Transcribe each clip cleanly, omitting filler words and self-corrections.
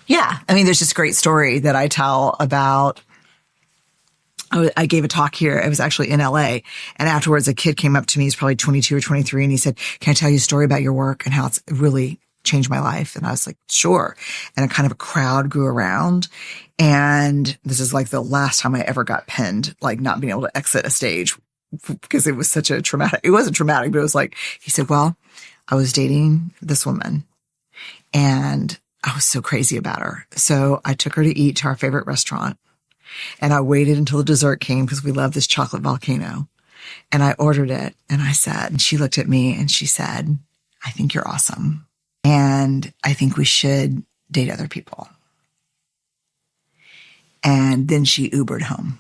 Yeah. I mean, there's this great story that I tell about, I gave a talk here. It was actually in LA. And afterwards, a kid came up to me. He's probably 22 or 23. And he said, can I tell you a story about your work and how it's really changed my life? And I was like, sure. And a kind of a crowd grew around. And this is like the last time I ever got penned, like not being able to exit a stage because it was such a traumatic, it wasn't traumatic, but it was like, he said, well, I was dating this woman and I was so crazy about her. So I took her to eat to our favorite restaurant. And I waited until the dessert came because we love this chocolate volcano. And I ordered it. And I said, and she looked at me and she said, I think you're awesome. And I think we should date other people. And then she Ubered home.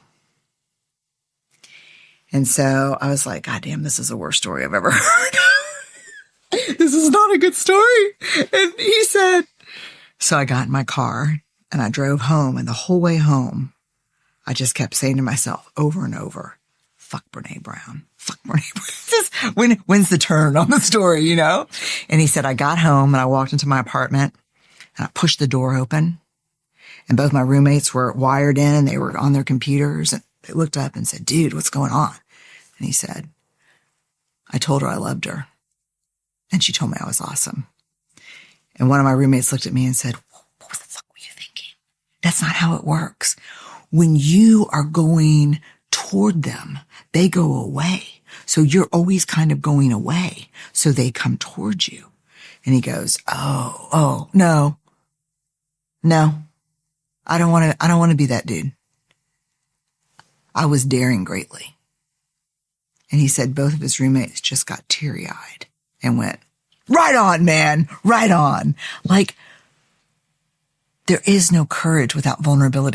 And so I was like, God damn, this is the worst story I've ever heard. This is not a good story. And he said, so I got in my car and I drove home, and the whole way home, I just kept saying to myself over and over, fuck Brené Brown. Fuck Brené Brown. When's the turn on the story, you know? And he said, I got home and I walked into my apartment and I pushed the door open, and both my roommates were wired in and they were on their computers, and they looked up and said, dude, what's going on? And he said, I told her I loved her and she told me I was awesome. And one of my roommates looked at me and said, what the fuck were you thinking? That's not how it works. When you are going toward them, they go away. So you're always kind of going away. So they come towards you. And he goes, oh, no, I don't want to be that dude. I was daring greatly. And he said both of his roommates just got teary-eyed and went, right on, man, right on. Like, there is no courage without vulnerability.